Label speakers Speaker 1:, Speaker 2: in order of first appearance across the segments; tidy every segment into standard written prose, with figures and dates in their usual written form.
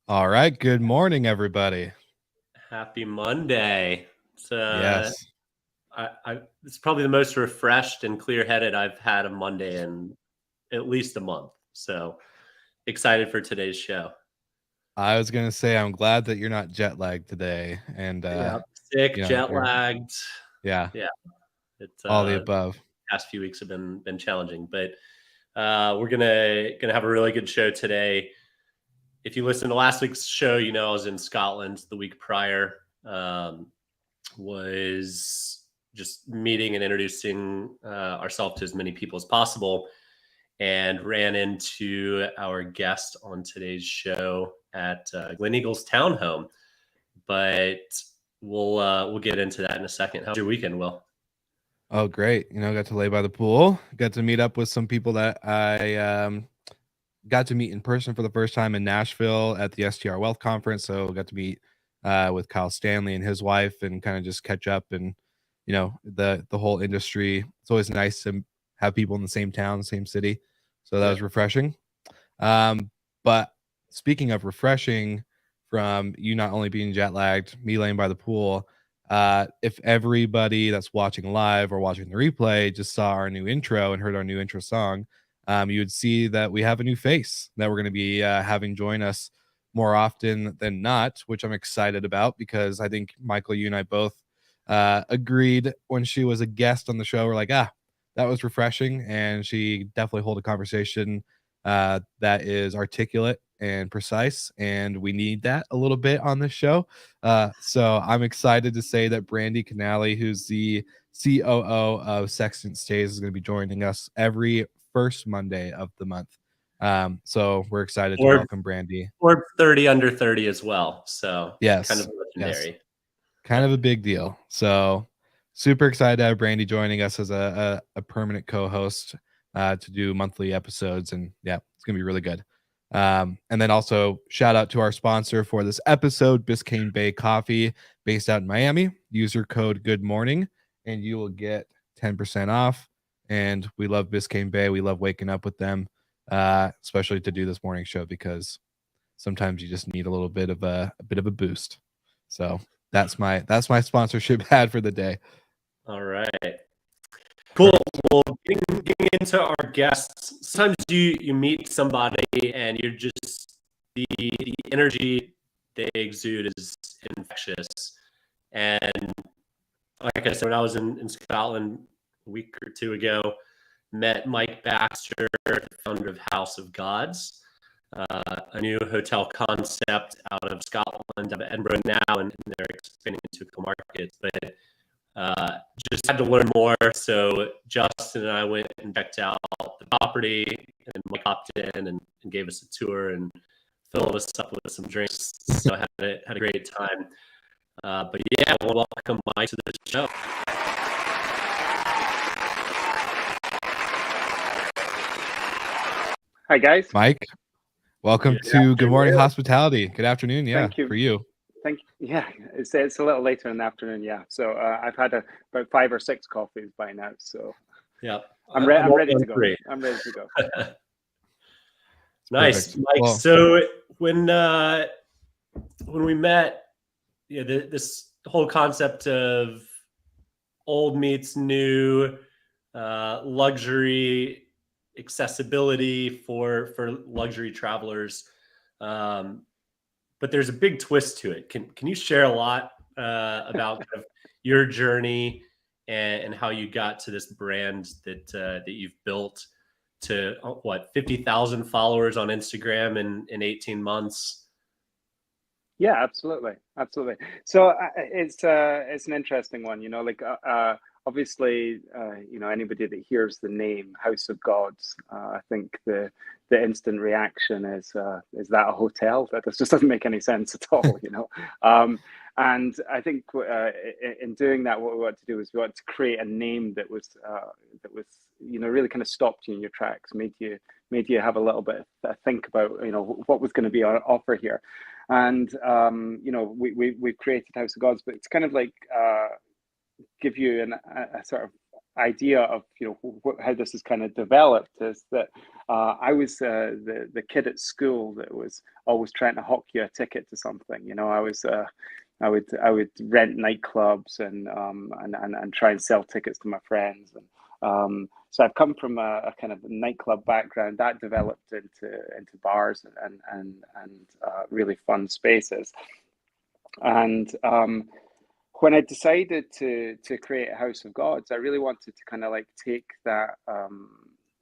Speaker 1: All right. Good morning, everybody.
Speaker 2: Happy Monday. It's
Speaker 1: Yes.
Speaker 2: it's probably the most refreshed and clear-headed I've had a Monday in at least a month. So excited for today's show.
Speaker 1: I was gonna say I'm glad that you're not jet lagged today, and
Speaker 2: Yeah, sick, jet
Speaker 1: you're
Speaker 2: lagged.
Speaker 1: yeah,
Speaker 2: Yeah, it's
Speaker 1: all the above.
Speaker 2: past few weeks have been challenging, but we're gonna have a really good show today. If you listen to last week's show, you know I was in Scotland the week prior. Was just meeting and introducing ourselves to as many people as possible, and ran into our guest on today's show at Glen Eagles Townhome. But we'll get into that in a second. How's your weekend, Will?
Speaker 1: Oh, great. Got to lay by the pool. Got to meet up with some people that I got to meet in person for the first time in Nashville at the STR Wealth Conference. So got to meet with Kyle Stanley and his wife and kind of just catch up and the whole industry. It's always nice to have people in the same town, the same city. So that was refreshing. But speaking of refreshing, from you not only being jet lagged, me laying by the pool, if everybody that's watching live or watching the replay just saw our new intro and heard our new intro song, you would see that we have a new face that we're going to be having join us more often than not, which I'm excited about because I think Michael, you and I both agreed when she was a guest on the show. We're like, that was refreshing, and she definitely hold a conversation that is articulate and precise, and we need that a little bit on this show. So I'm excited to say that Brandy Canali, who's the COO of Sexton Stays, is going to be joining us every first Monday of the month. So we're excited to welcome Brandy.
Speaker 2: Or 30 under 30 as well. So
Speaker 1: Yes,
Speaker 2: kind of legendary.
Speaker 1: yes, kind of a big deal. So super excited to have Brandy joining us as a permanent co-host to do monthly episodes, and yeah, it's gonna be really good. And then also shout out to our sponsor for this episode, Biscayne Bay Coffee, based out in Miami. User code Good Morning, and you will get 10% off. And we love Biscayne Bay. We love waking up with them, especially to do this morning show because sometimes you just need a little bit of a boost. So that's my sponsorship ad for the day.
Speaker 2: All right. Cool. Well, getting into our guests, sometimes you meet somebody and you're just the energy they exude is infectious. And like I said, when I was in Scotland a week or two ago, met Mike Baxter, the founder of House of Gods, a new hotel concept out of Scotland, out of Edinburgh now, and they're expanding into a couple markets. But just had to learn more. So Justin and I went and checked out the property, and Mike hopped in and gave us a tour and filled us up with some drinks. So I had a great time. But yeah, well, welcome Mike to the show.
Speaker 3: Hi guys.
Speaker 1: Mike, welcome to Good Morning Hospitality. Good afternoon. Yeah,
Speaker 3: thank you.
Speaker 1: For you.
Speaker 3: Thank you. Yeah, it's a little later in the afternoon. Yeah, so I've had about 5 or 6 coffees by now. So
Speaker 2: yeah,
Speaker 3: I'm ready to go. I'm ready to go.
Speaker 2: Nice,
Speaker 1: perfect.
Speaker 2: Mike.
Speaker 1: Well,
Speaker 2: so when we met, this whole concept of old meets new, luxury accessibility for luxury travelers, but there's a big twist to it. Can you share a lot about kind of your journey and how you got to this brand that you've built to 50,000 followers on Instagram in 18 months?
Speaker 3: Yeah, absolutely. So it's an interesting one, obviously, anybody that hears the name House of Gods, I think the instant reaction is that a hotel? That just doesn't make any sense at all, And I think in doing that, what we wanted to do is we wanted to create a name that was really kind of stopped you in your tracks, made you have a little bit of think about what was going to be on offer here. And we've created House of Gods, but it's kind of like give you a sort of idea of how this is kind of developed is that I was the kid at school that was always trying to hawk you a ticket to something. I would rent nightclubs and try and sell tickets to my friends. And so I've come from a kind of nightclub background that developed into bars and really fun spaces. And when I decided to create a House of Gods, I really wanted to kind of like take that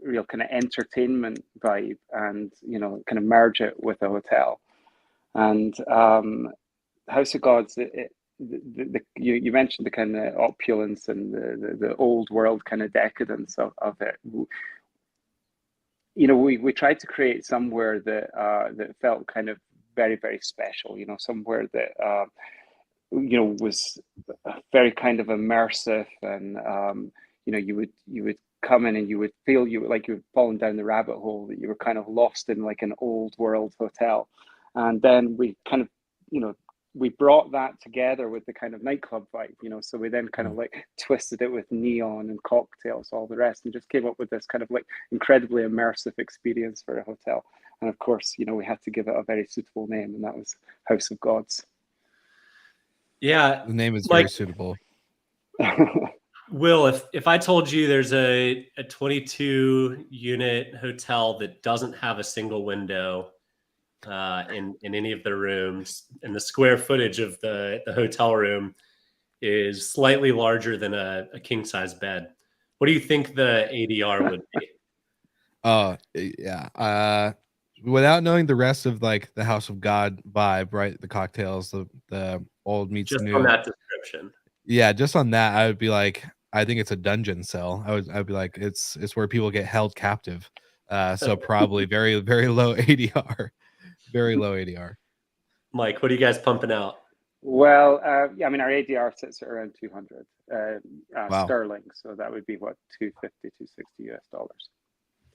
Speaker 3: real kind of entertainment vibe and kind of merge it with a hotel. And House of Gods, you mentioned the kind of opulence and the old world kind of decadence of it. We tried to create somewhere that felt kind of very, very special. Somewhere that was very kind of immersive, and you would come in and you would feel like you were falling down the rabbit hole, that you were kind of lost in like an old world hotel. And then we kind of we brought that together with the kind of nightclub vibe, so we then kind of like twisted it with neon and cocktails, all the rest, and just came up with this kind of like incredibly immersive experience for a hotel. And of course, we had to give it a very suitable name, and that was House of Gods.
Speaker 2: Yeah,
Speaker 1: the name is very suitable.
Speaker 2: Will, if I told you there's a 22 unit hotel that doesn't have a single window in any of the rooms, and the square footage of the hotel room is slightly larger than a king size bed, what do you think the ADR would be?
Speaker 1: Oh yeah. Without knowing the rest of like the House of God vibe, right? The cocktails, the old meets
Speaker 2: Just
Speaker 1: new.
Speaker 2: on that description.
Speaker 1: Yeah, just on that, I would be like, I think it's a dungeon cell. I'd be like, it's where people get held captive. So probably very, very low ADR. Very low ADR.
Speaker 2: Mike, what are you guys pumping out?
Speaker 3: Well, yeah, I mean, our ADR sits at around 200
Speaker 1: Wow.
Speaker 3: sterling. So that would be what, 250, 260 US dollars.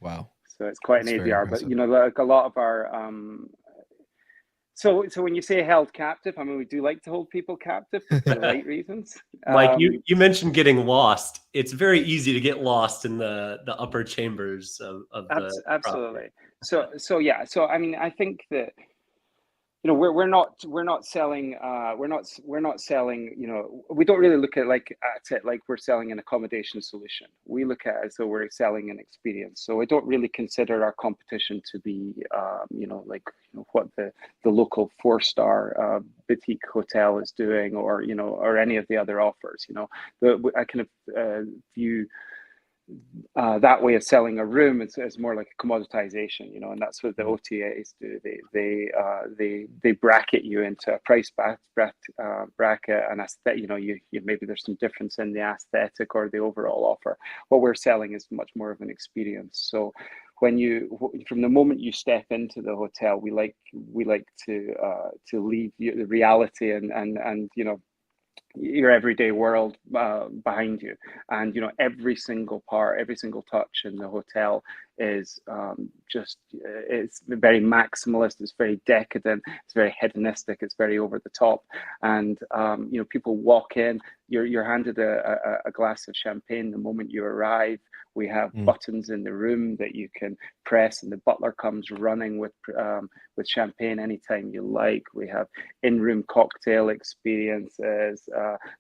Speaker 1: Wow.
Speaker 3: So it's quite
Speaker 1: That's
Speaker 3: an
Speaker 1: very
Speaker 3: ADR,
Speaker 1: impressive.
Speaker 3: but like a lot of our so when you say held captive, I mean, we do like to hold people captive for the right reasons.
Speaker 2: Mike, you mentioned getting lost. It's very easy to get lost in the upper chambers of the
Speaker 3: absolutely.
Speaker 2: property.
Speaker 3: So yeah. So I mean, I think that we're not selling we don't really look at it like we're selling an accommodation solution. We look at it as though we're selling an experience. So I don't really consider our competition to be what the local 4-star boutique hotel is doing, or any of the other offers. I kind of view that way of selling a room is more like a commoditization, and that's what the OTAs do. They bracket you into a price bracket, and you maybe there's some difference in the aesthetic or the overall offer. What we're selling is much more of an experience. So from the moment you step into the hotel, we like to leave the reality and your everyday world behind you, and every single touch in the hotel is it's very maximalist, it's very decadent, it's very hedonistic, it's very over the top. And people walk in, you're handed a glass of champagne the moment you arrive. We have buttons in the room that you can press, and the butler comes running with champagne anytime you like. We have in-room cocktail experiences.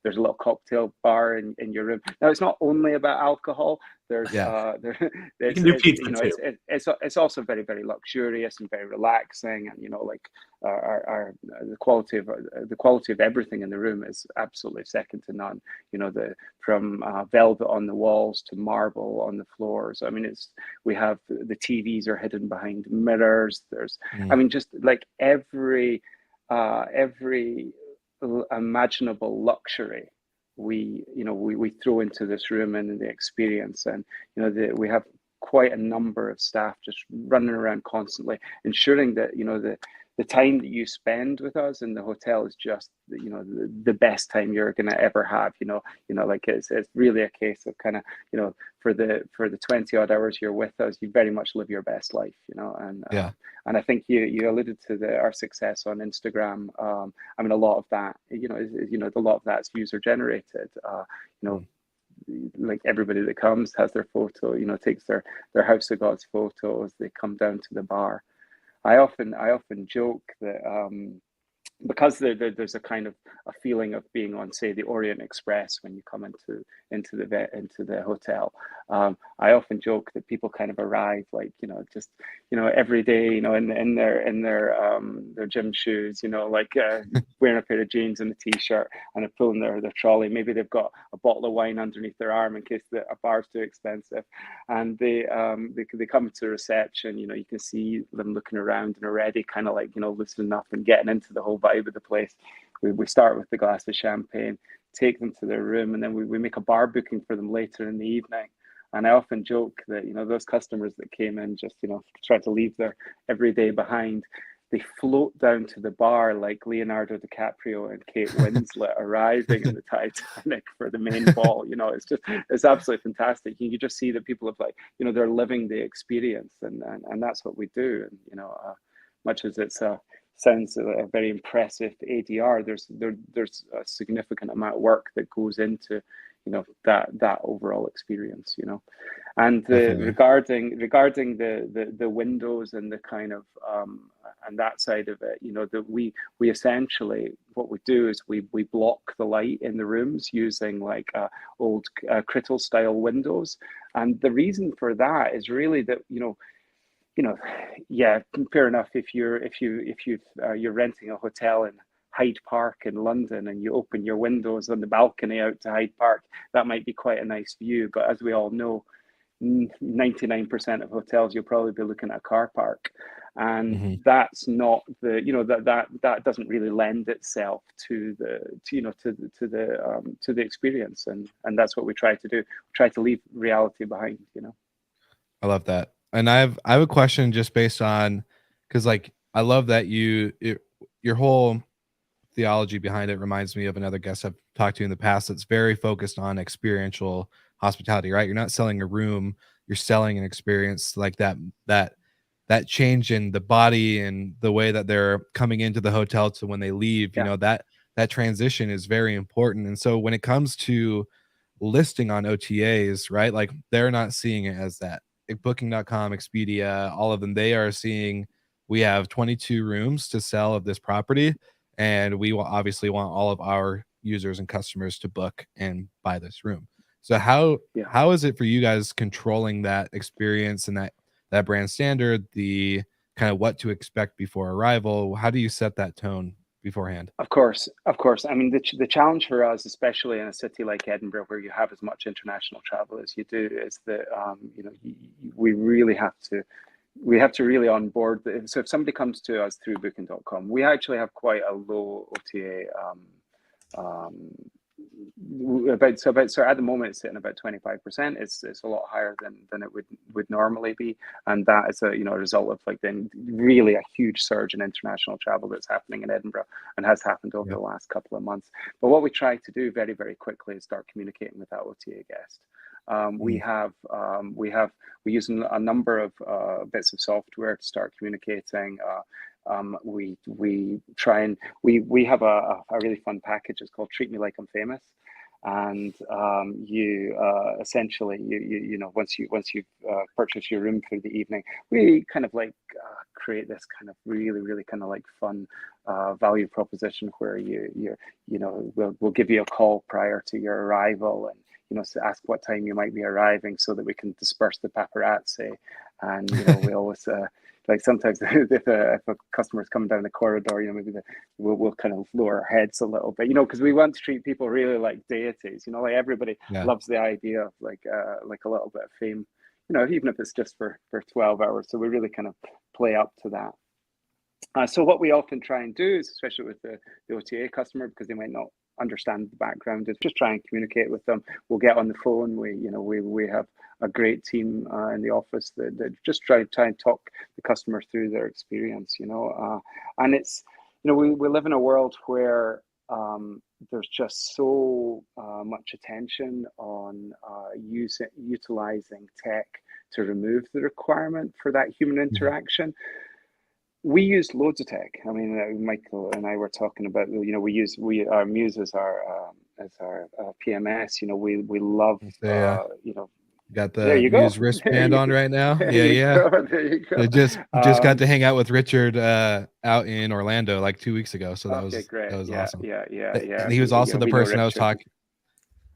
Speaker 3: There's a little cocktail bar in your room. Now, it's not only about alcohol. There's
Speaker 2: you can do pizza too.
Speaker 3: It's also very, very luxurious and very relaxing, and the quality of everything in the room is absolutely second to none. From velvet on the walls to marble on the floors. I mean, we have the TVs are hidden behind mirrors. There's, I mean, just like every imaginable luxury we throw into this room and in the experience. And we have quite a number of staff just running around constantly, ensuring that the time that you spend with us in the hotel is just the best time you're going to ever have. Like it's really a case of kind of for the 20 odd hours you're with us, you very much live your best life. And I think you alluded to our success on Instagram. I mean, a lot of that a lot of that's user generated. like everybody that comes has their photo, takes their house of God's photos. They come down to the bar. I often joke that because there's a kind of a feeling of being on, say, the Orient Express when you come into the hotel. I often joke that people kind of arrive like, just every day, in their gym shoes, like wearing a pair of jeans and a t-shirt and a pulling their trolley. Maybe they've got a bottle of wine underneath their arm in case a bar's too expensive, and they come to reception. You can see them looking around and already kind of like loosening up and getting into the whole vibe of the place. We start with the glass of champagne, take them to their room, and then we make a bar booking for them later in the evening. And I often joke that those customers that came in just try to leave their everyday behind, they float down to the bar like Leonardo DiCaprio and Kate Winslet arriving in the Titanic for the main ball. It's absolutely fantastic. You can just see that people have they're living the experience, and that's what we do. And much as it sounds a very impressive ADR, there's a significant amount of work that goes into that overall experience, and regarding the windows and the kind of and that side of it, that we essentially, what we do is we block the light in the rooms using like old Crittall style windows. And the reason for that is really that yeah, fair enough. If you're renting a hotel in Hyde Park in London and you open your windows on the balcony out to Hyde Park, that might be quite a nice view. But as we all know, 99% of hotels, you'll probably be looking at a car park, and that's not the that doesn't really lend itself to the experience, and that's what we try to do. We try to leave reality behind.
Speaker 1: I love that. And I have a question just based on, because like I love that your whole theology behind it reminds me of another guest I've talked to in the past that's very focused on experiential hospitality, right? You're not selling a room, you're selling an experience, like that change in the body and the way that they're coming into the hotel to when they leave.
Speaker 3: Yeah.
Speaker 1: That transition is very important. And so when it comes to listing on OTAs, right, like they're not seeing it as that. Like Booking.com, Expedia, all of them, they are seeing we have 22 rooms to sell of this property, and we will obviously want all of our users and customers to book and buy this room. So how is it for you guys controlling that experience and that brand standard, the kind of what to expect before arrival? How do you set that tone beforehand?
Speaker 3: Of course. I mean, the challenge for us, especially in a city like Edinburgh, where you have as much international travel as you do, is that we really have to really onboard. So if somebody comes to us through Booking.com, we actually have quite a low OTA. So at the moment it's sitting about 25%. It's a lot higher than it would normally be, and that is a result of like then really a huge surge in international travel that's happening in Edinburgh and has happened over the last couple of months. But what we try to do very, very quickly is start communicating with that OTA guest. We use a number of bits of software to start communicating. We try and we have a really fun package. It's called Treat Me Like I'm Famous, and you essentially once you purchase your room for the evening, we kind of like create this kind of really kind of like fun value proposition where we'll give you a call prior to your arrival, and to ask what time you might be arriving so that we can disperse the paparazzi. And we always like sometimes if a customer's coming down the corridor, maybe we'll kind of lower our heads a little bit, because we want to treat people really like deities. Like everybody loves the idea of like a little bit of fame, even if it's just for 12 hours. So we really kind of play up to that. So what we often try and do is, especially with the OTA customer, because they might not understand the background, is just try and communicate with them. We'll get on the phone. We have a great team in the office that just try and talk the customer through their experience. And it's we live in a world where there's just so much attention on utilizing tech to remove the requirement for that human interaction. We use loads of tech. I mean, Michael and I were talking about, our Muse is our PMS. You know, we love you know.
Speaker 1: Got
Speaker 3: There
Speaker 1: the
Speaker 3: you go.
Speaker 1: Muse wristband on right now.
Speaker 3: There
Speaker 1: Yeah,
Speaker 3: you
Speaker 1: yeah.
Speaker 3: go. There you go.
Speaker 1: I just got to hang out with Richard out in Orlando like 2 weeks ago. So that
Speaker 3: Okay, great.
Speaker 1: was
Speaker 3: Yeah,
Speaker 1: awesome.
Speaker 3: yeah.
Speaker 1: And he was also the
Speaker 3: We know
Speaker 1: person I was
Speaker 3: Richard.
Speaker 1: talking.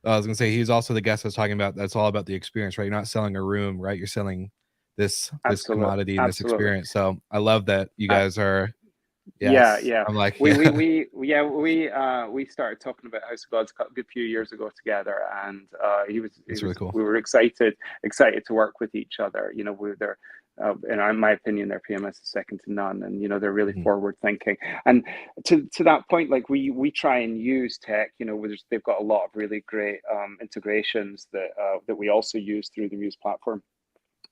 Speaker 1: I was gonna say he was also the guest I was talking about. That's all about the experience, right? You're not selling a room, right? You're selling this commodity and this experience. So I love that you guys are. Yes,
Speaker 3: yeah.
Speaker 1: I'm like,
Speaker 3: We started talking about House of Gods a good few years ago together, and
Speaker 1: really cool.
Speaker 3: We were excited to work with each other. You know, they're in my opinion, their PMS is second to none, and you know they're really forward thinking. And to that point, like we try and use tech. You know, they've got a lot of really great integrations that we also use through the Muse platform,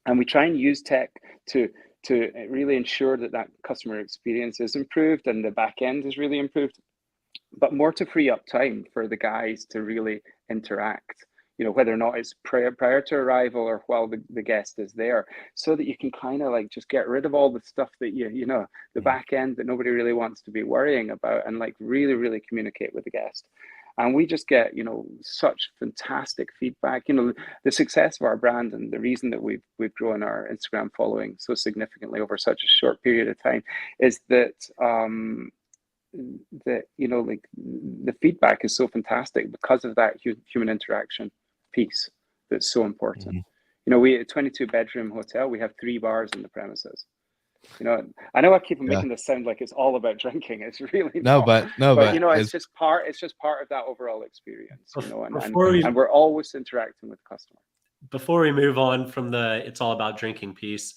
Speaker 3: and we try and use tech to really ensure that customer experience is improved and the back end is really improved, but more to free up time for the guys to really interact, you know, whether or not it's prior to arrival or while the guest is there, so that you can kind of like just get rid of all the stuff that you know, the back end that nobody really wants to be worrying about, and like really communicate with the guest. And we just get, you know, such fantastic feedback. You know, the success of our brand and the reason that we've grown our Instagram following so significantly over such a short period of time is that that, you know, like the feedback is so fantastic because of that human interaction piece that's so important. You know, we a 22-bedroom hotel, we have 3 bars in the premises. You know, I know I keep making this sound like it's all about drinking. It's really not. But you know, it's just part of that overall experience. You know, and we're always interacting with the customer.
Speaker 2: Before we move on from the "it's all about drinking" piece,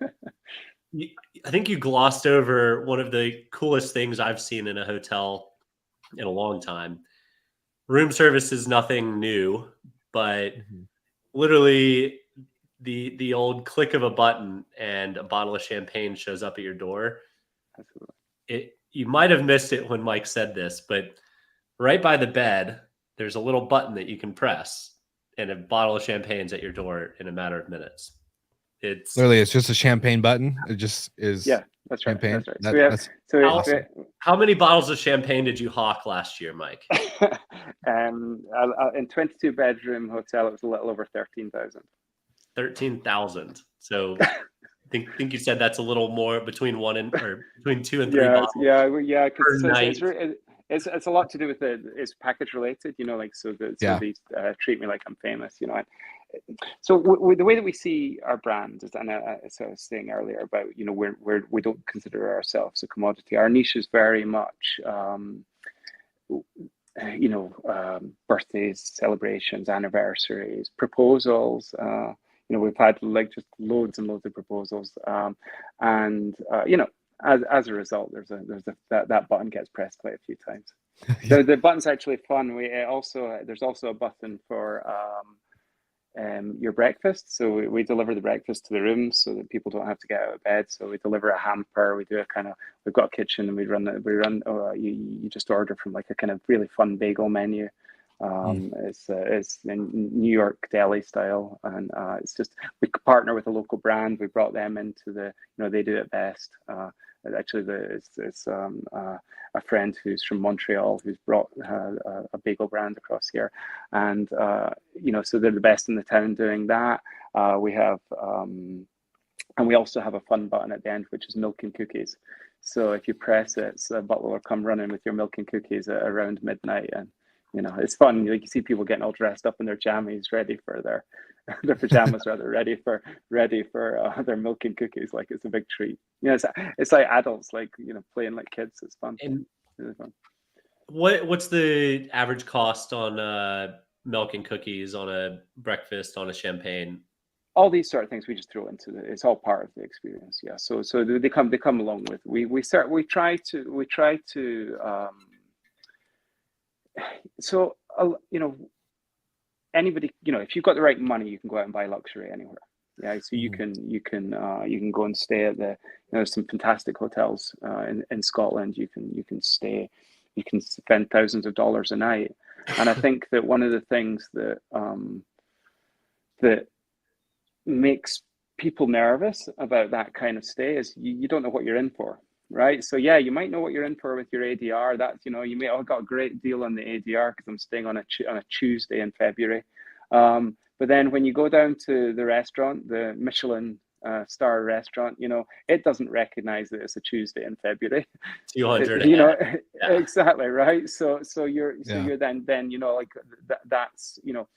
Speaker 2: I think you glossed over one of the coolest things I've seen in a hotel in a long time. Room service is nothing new, but literally the old click of a button and a bottle of champagne shows up at your door.
Speaker 3: Absolutely.
Speaker 2: You might have missed it when Mike said this, but right by the bed, there's a little button that you can press, and a bottle of champagne's at your door in a matter of minutes. It's
Speaker 1: literally, it's just a champagne button. It just is.
Speaker 3: Yeah, that's right.
Speaker 1: Champagne.
Speaker 3: That's right.
Speaker 1: Awesome.
Speaker 2: How many bottles of champagne did you hawk last year, Mike?
Speaker 3: In 22-bedroom hotel, it was a little over 13,000.
Speaker 2: 13,000. So I think you said that's a little more between 2 and 3 bottles.
Speaker 3: Yeah.
Speaker 2: Per night.
Speaker 3: It's a lot to do with it's package related. You know, like so these treat me like I'm famous. You know, so the way that we see our brand is, and as I was saying earlier about, you know, we don't consider ourselves a commodity. Our niche is very much you know, birthdays, celebrations, anniversaries, proposals. You know, we've had like just loads and loads of proposals, and you know, as a result, that button gets pressed quite a few times. The button's actually fun. There's also a button for your breakfast. So we deliver the breakfast to the rooms so that people don't have to get out of bed. So we deliver a hamper. We do we've got a kitchen, and you just order from like a kind of really fun bagel menu. It's in New York deli style, and it's just, we partner with a local brand. We brought them into you know, they do it best. Actually, it's a friend who's from Montreal who's brought a bagel brand across here, and you know, so they're the best in the town doing that. We have and we also have a fun button at the end, which is milk and cookies. So if you press it, the butler will come running with your milk and cookies at around midnight, and you know, it's fun. Like, you see people getting all dressed up in their jammies, ready for their pajamas, rather, ready for their milk and cookies. Like, it's a big treat. You know, it's like adults, like, you know, playing like kids. It's fun.
Speaker 2: And
Speaker 3: really fun.
Speaker 2: What's the average cost on milk and cookies, on a breakfast, on a champagne?
Speaker 3: All these sort of things we just throw into it's all part of the experience. Yeah. So they come along with, we try to so you know, anybody, you know, if you've got the right money, you can go out and buy luxury anywhere. Yeah, so you can go and stay at you know, there's some fantastic hotels in Scotland. You can spend thousands of dollars a night, and I think that one of the things that that makes people nervous about that kind of stay is you don't know what you're in for. right? So yeah, you might know what you're in for with your ADR. That's, you know, you may have got a great deal on the ADR because I'm staying on a Tuesday in February. But then when you go down to the restaurant, the Michelin star restaurant, you know, it doesn't recognize that it's a Tuesday in February.
Speaker 2: 200.
Speaker 3: You know,
Speaker 2: yeah.
Speaker 3: exactly, right? So you're
Speaker 1: Yeah.
Speaker 3: you're then, you know, like that's, you know,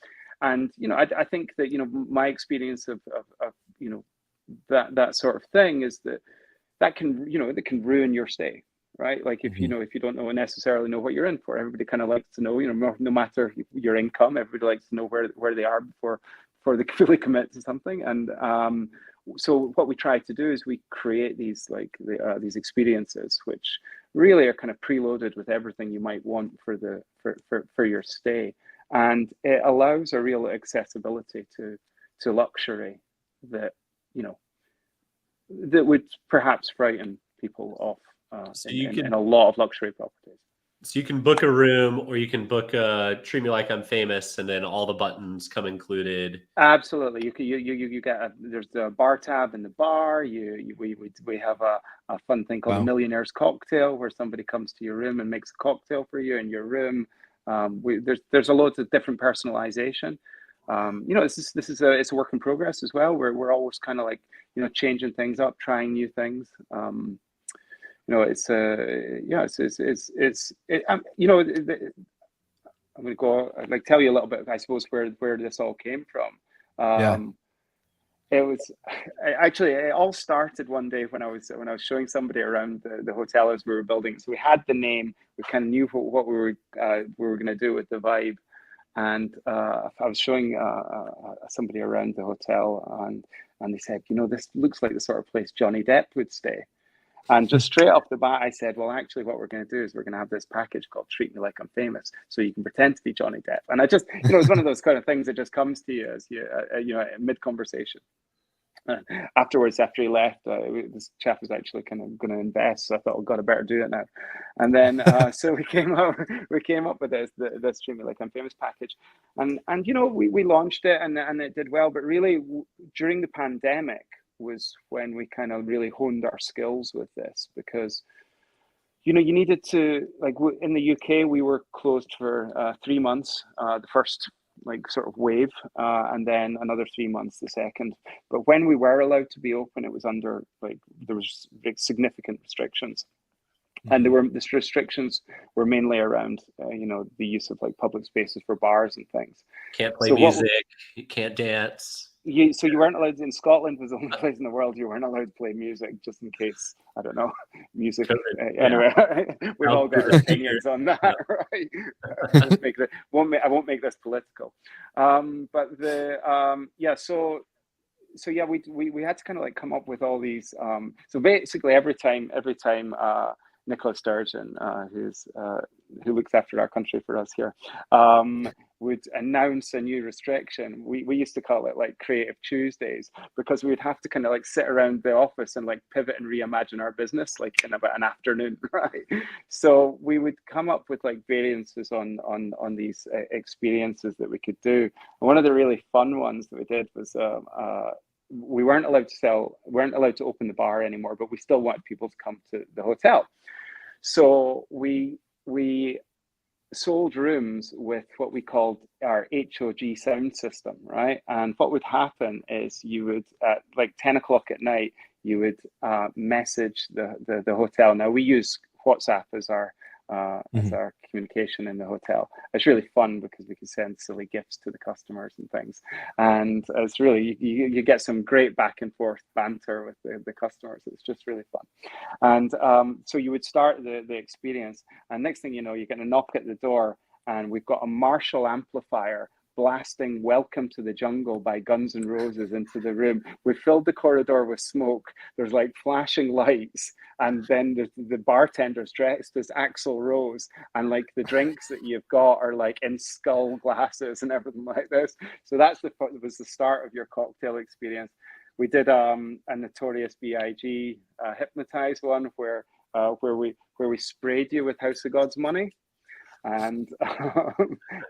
Speaker 3: and you know, I think that, you know, my experience of you know, that sort of thing is that can, you know, that can ruin your stay, right? Like if you know, if you don't necessarily know what you're in for, everybody kind of likes to know, you know, no matter your income, everybody likes to know where they are before they fully commit to something. And so what we try to do is we create these like these experiences which really are kind of preloaded with everything you might want for your stay, and it allows a real accessibility to luxury that, you know, that would perhaps frighten people off in a lot of luxury properties.
Speaker 2: So you can book a room, or you can book Treat Me Like I'm Famous, and then all the buttons come included.
Speaker 3: Absolutely, you get there's the bar tab in the bar. We have a fun thing called a Millionaire's Cocktail, where somebody comes to your room and makes a cocktail for you in your room. There's a lot of different personalization. You know, this is it's a work in progress as well. We're always kind of like, you know, changing things up, trying new things. You know, it's yeah, you know, I'm going to go like tell you a little bit, I suppose, where this all came from. It was actually, it all started one day when I was showing somebody around the hotel as we were building. So we had the name, we kind of knew what we were going to do with the vibe. And I was showing somebody around the hotel, and they said, you know, this looks like the sort of place Johnny Depp would stay. And just straight off the bat, I said, well, actually, what we're going to do is we're going to have this package called Treat Me Like I'm Famous, so you can pretend to be Johnny Depp. And I just, you know, it's one of those kind of things that just comes to you as you, you know, mid-conversation. Afterwards, after he left, this chap was actually kind of going to invest, so I thought, oh God, I better do it now. And then, so we came up with this Treat Me Like I'm Famous package, and you know, we launched it, and it did well. But really, during the pandemic was when we kind of really honed our skills with this, because, you know, you needed to, like, in the UK, we were closed for 3 months, the first like sort of wave, and then another 3 months the second. But when we were allowed to be open, it was under, like, there was significant restrictions. And the restrictions were mainly around, you know, the use of like public spaces for bars and things.
Speaker 2: Can't play music, you can't dance.
Speaker 3: So you weren't allowed, in Scotland was the only place in the world you weren't allowed to play music, just in case, I don't know, music. Anyway, we've all got our opinions on that, right? I won't make this political. But the yeah, so yeah, we had to kind of like come up with all these. So basically, every time Nicola Sturgeon, who looks after our country for us here, would announce a new restriction. We used to call it like Creative Tuesdays, because we'd have to kind of like sit around the office and like pivot and reimagine our business like in about an afternoon, right? So we would come up with like variances on these experiences that we could do. And one of the really fun ones that we did was we weren't allowed to open the bar anymore, but we still wanted people to come to the hotel. So we sold rooms with what we called our HOG sound system, right? And what would happen is you would, at like 10 o'clock at night, you would message the hotel. Now we use WhatsApp as our communication in the hotel. It's really fun because we can send silly gifts to the customers and things, and it's really, you get some great back and forth banter with the customers. It's just really fun. And so you would start the experience, and next thing you know, you get a knock at the door, and we've got a Marshall amplifier blasting Welcome to the Jungle by Guns N' Roses into the room. We filled the corridor with smoke. There's like flashing lights, and then the bartender's dressed as Axl Rose, and like the drinks that you've got are like in skull glasses and everything like this. So was the start of your cocktail experience. We did a Notorious B.I.G. Hypnotize one where we sprayed you with House of God's money. And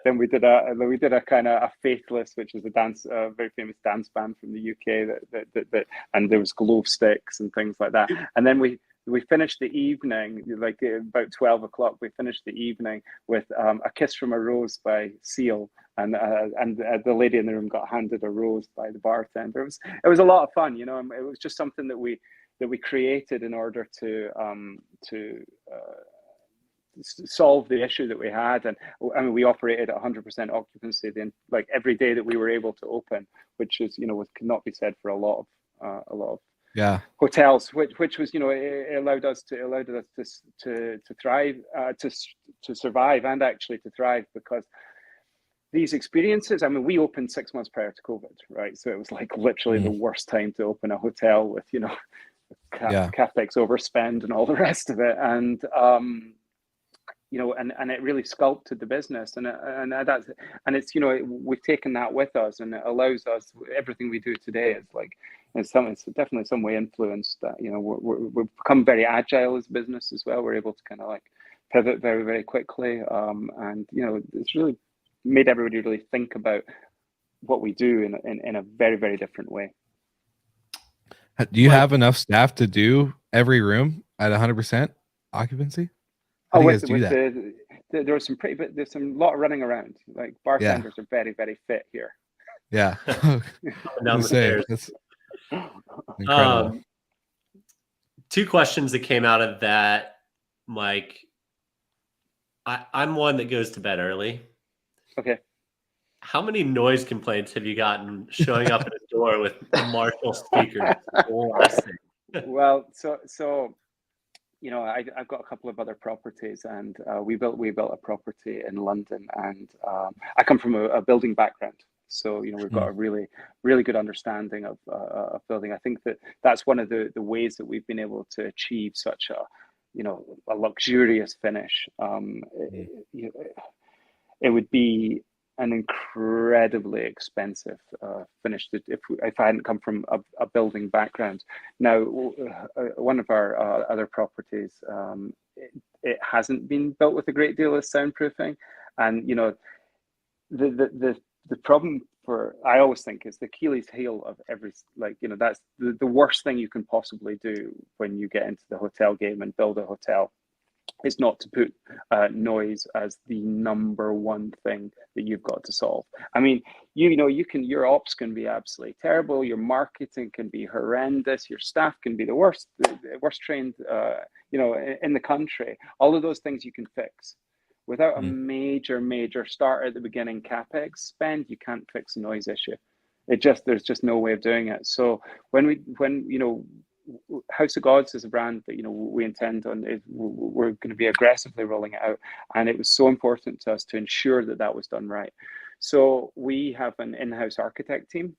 Speaker 3: then we did a kind of a Faithless, which is a very famous dance band from the UK that and there was glow sticks and things like that. And then we we finished the evening, like about 12 o'clock, we finished the evening with A Kiss from a Rose by Seal. And the lady in the room got handed a rose by the bartender. It was a lot of fun, you know. It was just something that we created in order to solve the issue that we had. And I mean, we operated at 100% occupancy then, like every day that we were able to open, which is, you know, cannot be said for a lot of hotels, which was, you know, it allowed us to thrive, to survive, and actually to thrive, because these experiences, I mean, we opened 6 months prior to COVID, right? So it was like literally the worst time to open a hotel with, you know, capex overspend and all the rest of it. And, you know, and it really sculpted the business, and it's, you know, we've taken that with us, and it allows us, everything we do today is like, it's definitely some way influenced that, you know, we've become very agile as a business as well. We're able to kind of like pivot very, very quickly. And, you know, it's really made everybody really think about what we do in a very, very different way.
Speaker 1: Do you have enough staff to do every room at 100% occupancy? How do you guys do that?
Speaker 3: There's some lot of running around. Like bartenders are very, very fit here.
Speaker 1: Yeah.
Speaker 2: Down the stairs.
Speaker 1: That's incredible.
Speaker 2: 2 questions that came out of that, Mike. I'm one that goes to bed early. Okay. How many noise complaints have you gotten showing up at a door with Marshall speakers blasting?
Speaker 3: Well, so you know, I've got a couple of other properties, and we built a property in London, and I come from a building background, so you know, we've got a really, really good understanding of building. I think that's one of the ways that we've been able to achieve such a, you know, a luxurious finish. It would be an incredibly expensive finish if I hadn't come from a building background. Now, one of our other properties, it hasn't been built with a great deal of soundproofing, and you know, the problem I always think is the Achilles heel of every, like, you know, that's the worst thing you can possibly do when you get into the hotel game and build a hotel, is not to put noise as the number one thing that you've got to solve. I mean, you know, your ops can be absolutely terrible, your marketing can be horrendous, your staff can be the worst trained, you know, in the country. All of those things you can fix. Without a major start at the beginning capex spend, you can't fix the noise issue. There's just no way of doing it. So when you know, House of Gods is a brand that, you know, we intend on, we're going to be aggressively rolling it out, and it was so important to us to ensure that was done right. So we have an in-house architect team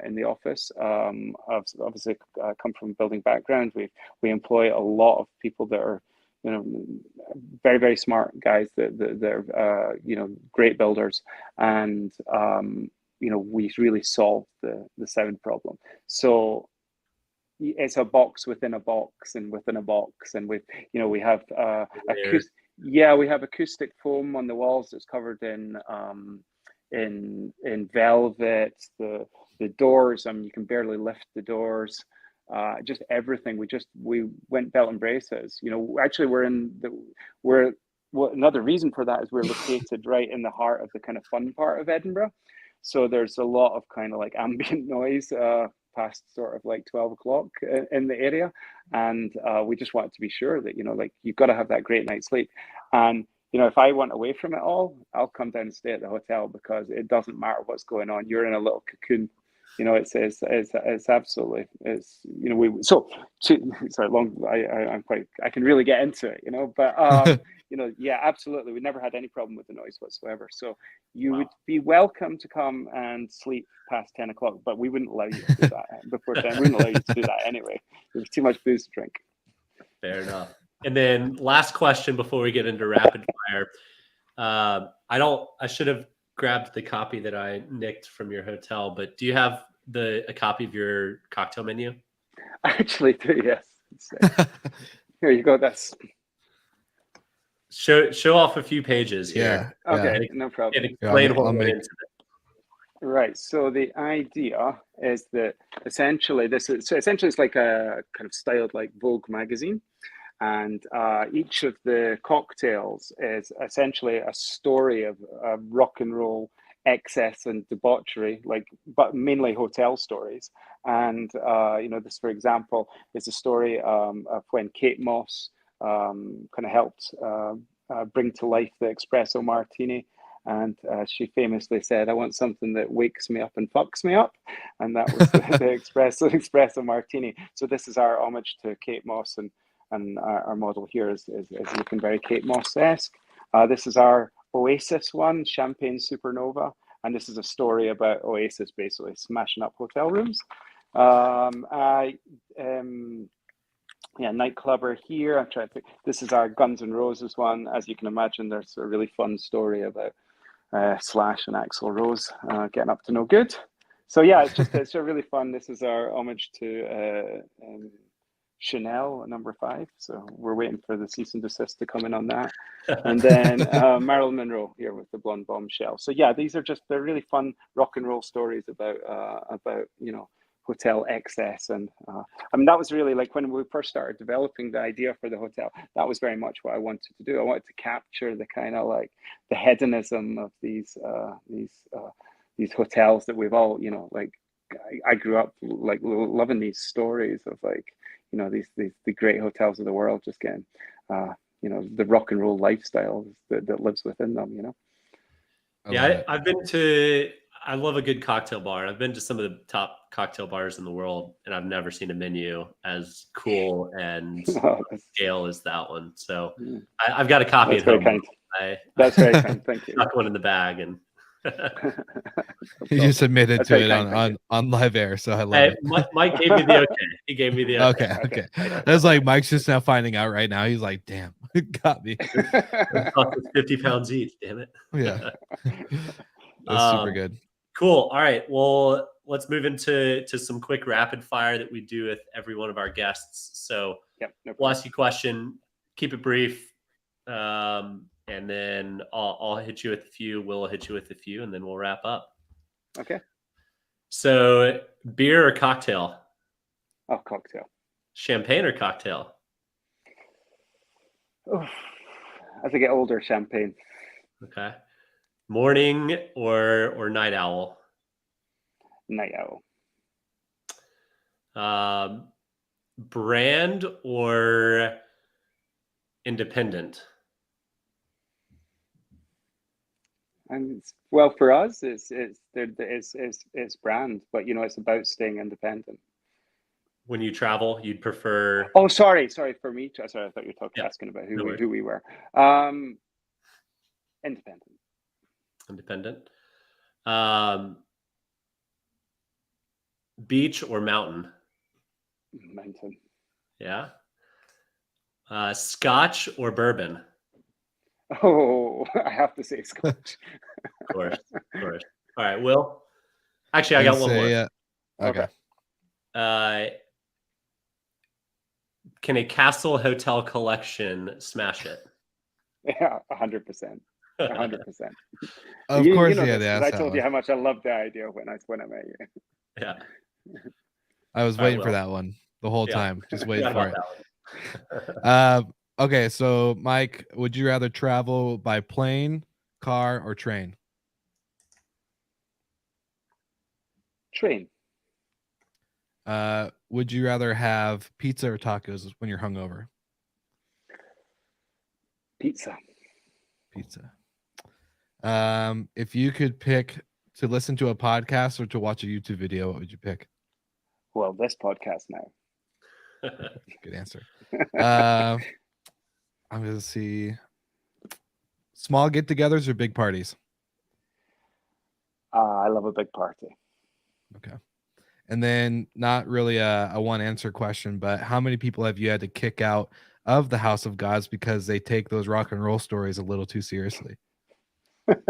Speaker 3: in the office. Obviously, come from a building background. We employ a lot of people that are, you know, very, very smart guys that are you know, great builders, and you know, we really solved the sound problem. So it's a box within a box and within a box, and we have we have acoustic foam on the walls that's covered in velvet. The doors, I mean, you can barely lift the doors. Just everything. We went belt and braces. You know, actually, another reason for that is we're located right in the heart of the kind of fun part of Edinburgh. So there's a lot of kind of like ambient noise past sort of like 12 o'clock in the area, and we just wanted to be sure that, you know, like, you've got to have that great night's sleep. And you know, if I want away from it all, I'll come down and stay at the hotel, because it doesn't matter what's going on. You're in a little cocoon. You know, it's absolutely, it's, you know, I can really get into it, you know, but you know, yeah, absolutely, we never had any problem with the noise whatsoever. So you would be welcome to come and sleep past 10 o'clock, but we wouldn't allow you to do that before 10. We wouldn't allow you to do that anyway. There's too much booze to drink.
Speaker 2: Fair enough. And then last question before we get into rapid fire. I should have grabbed the copy that I nicked from your hotel, but do you have a copy of your cocktail menu?
Speaker 3: I actually do, yes. Here you go. That's
Speaker 2: show off a few pages here.
Speaker 3: Yeah. Okay, no problem.
Speaker 2: And explain what went into it.
Speaker 3: Right. So the idea is that essentially it's like a kind of styled like Vogue magazine, and each of the cocktails is essentially a story of rock and roll excess and debauchery, like, but mainly hotel stories. And this, for example, is a story of when Kate Moss kind of helped bring to life the espresso martini. And she famously said, "I want something that wakes me up and fucks me up," and that was the espresso martini. So this is our homage to Kate Moss, and our model here is looking very Kate Moss-esque. This is our Oasis one, Champagne Supernova, and this is a story about Oasis basically smashing up hotel rooms. Nightclubber here. I'm trying to think. This is our Guns N' Roses one. As you can imagine, there's a really fun story about Slash and Axl Rose getting up to no good. So yeah, it's a really fun. This is our homage to Chanel number 5. So we're waiting for the cease and desist to come in on that. And then Marilyn Monroe here with the blonde bombshell. So yeah, they're really fun rock and roll stories about hotel excess. And that was really like when we first started developing the idea for the hotel, that was very much what I wanted to do. I wanted to capture the kind of like the hedonism of these hotels that we've all, like I grew up like loving these stories of like, these the great hotels of the world just getting the rock and roll lifestyle that lives within them.
Speaker 2: I love a good cocktail bar. I've been to some of the top cocktail bars in the world, and I've never seen a menu as cool and scale as that one. So I've got a copy at home.
Speaker 3: That's very kind. Thank you.
Speaker 2: Stuck one in the bag, and
Speaker 1: you just admitted to it on live air, so I love it.
Speaker 2: Mike gave me the okay. He gave me the
Speaker 1: okay. That's like Mike's just now finding out right now. He's like, "Damn, it got me."
Speaker 2: It cost us 50 pounds each. Damn it.
Speaker 1: Yeah, that's super good.
Speaker 2: Cool. All right. Well, let's move into some quick rapid fire that we do with every one of our guests. So we'll ask you a question, keep it brief, and then I'll hit you with a few. Will hit you with a few, and then we'll wrap up.
Speaker 3: Okay.
Speaker 2: So, beer or cocktail?
Speaker 3: Oh, cocktail.
Speaker 2: Champagne or cocktail?
Speaker 3: Oh, as I get older, champagne.
Speaker 2: Okay. Morning or night owl?
Speaker 3: Night owl.
Speaker 2: Brand or independent?
Speaker 3: And well, for us, it's brand, but it's about staying independent.
Speaker 2: When you travel, you'd prefer?
Speaker 3: Oh, sorry. For me, sorry, I thought you were asking about who we were. Independent.
Speaker 2: Independent. Beach or mountain?
Speaker 3: Mountain.
Speaker 2: Yeah. Scotch or bourbon?
Speaker 3: Oh, I have to say Scotch.
Speaker 2: Of course. All right, Will. Actually, I got one more.
Speaker 3: Okay.
Speaker 2: Can a Castle Hotel collection smash it?
Speaker 3: Yeah, 100%. 100%.
Speaker 1: Of course, yeah.
Speaker 3: I told you how much I loved the idea when I met you.
Speaker 2: Yeah.
Speaker 1: I was waiting for that one the whole time. Just waiting for it. Okay, so Mike, would you rather travel by plane, car, or train?
Speaker 3: Train.
Speaker 1: Would you rather have pizza or tacos when you're hungover?
Speaker 3: Pizza.
Speaker 1: If you could pick to listen to a podcast or to watch a YouTube video, what would you pick?
Speaker 3: Well, this podcast now.
Speaker 1: Good answer. I'm going to see small get-togethers or big parties.
Speaker 3: I love a big party.
Speaker 1: Okay. And then not really a one answer question, but how many people have you had to kick out of the House of Gods because they take those rock and roll stories a little too seriously?
Speaker 3: There's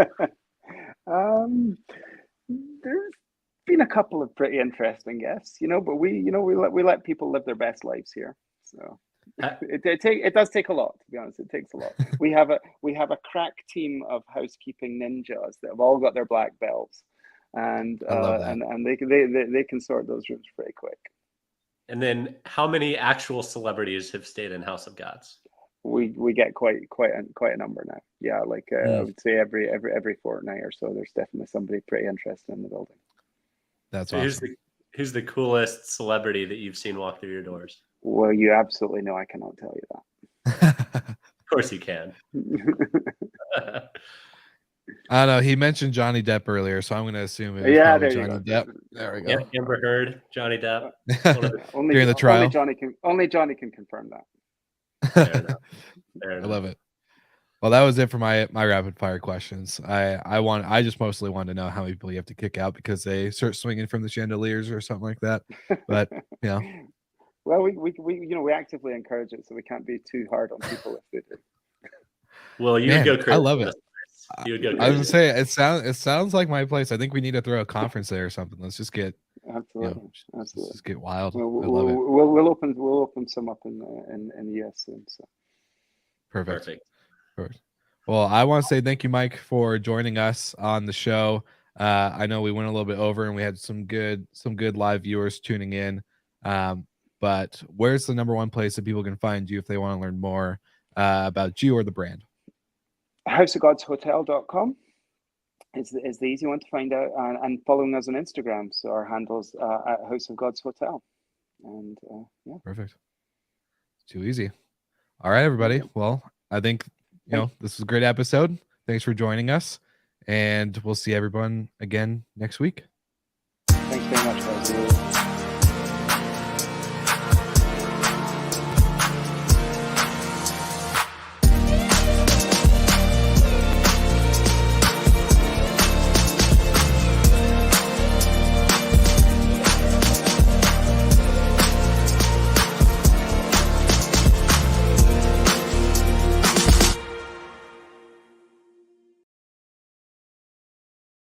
Speaker 3: been a couple of pretty interesting guests, but we let people live their best lives here. So it does take a lot, to be honest. It takes a lot. We have a crack team of housekeeping ninjas that have all got their black belts. and
Speaker 1: I love that.
Speaker 3: and they can sort those rooms pretty quick.
Speaker 2: And then, how many actual celebrities have stayed in House of Gods?
Speaker 3: We get quite a number now. Yeah, like I would say every fortnight or so, there's definitely somebody pretty interested in the building.
Speaker 1: That's
Speaker 2: So
Speaker 1: awesome.
Speaker 2: who's the coolest celebrity that you've seen walk through your doors?
Speaker 3: Well, you absolutely know I cannot tell you that.
Speaker 2: Of course you can.
Speaker 1: I don't know. He mentioned Johnny Depp earlier, so I'm going to assume it was
Speaker 3: Yeah,
Speaker 1: probably
Speaker 3: there you
Speaker 1: Johnny
Speaker 3: go.
Speaker 1: Depp. There we
Speaker 2: Yeah,
Speaker 1: go.
Speaker 2: Amber Heard, Johnny Depp.
Speaker 3: Only
Speaker 1: the trial.
Speaker 3: Only Johnny can confirm that.
Speaker 2: Fair enough. Fair
Speaker 1: I
Speaker 2: enough.
Speaker 1: love it. Well, that was it for my rapid fire questions. I just mostly wanted to know how many people you have to kick out because they start swinging from the chandeliers or something like that. But you know,
Speaker 3: well, we actively encourage it, so we can't be too hard on people if they do.
Speaker 2: Well, you
Speaker 1: Man,
Speaker 2: would go crazy.
Speaker 1: I love it.
Speaker 2: You would go crazy.
Speaker 1: I was gonna say it sounds like my place. I think we need to throw a conference there or something. Let's just get
Speaker 3: absolutely.
Speaker 1: Let's just get wild.
Speaker 3: We'll,
Speaker 1: I love it.
Speaker 3: We'll open some up in the US soon. So
Speaker 1: Perfect. Well, I want to say thank you, Mike, for joining us on the show. I know we went a little bit over and we had some good live viewers tuning in. But where's the number one place that people can find you if they want to learn more about you or the brand?
Speaker 3: houseofgodshotel.com is the easy one to find out, and following us on Instagram. So our handles at House of Gods Hotel. And yeah,
Speaker 1: perfect. Too easy. All right, everybody. Well, I think this was a great episode. Thanks for joining us, and we'll see everyone again next week.
Speaker 3: Thanks very much, guys.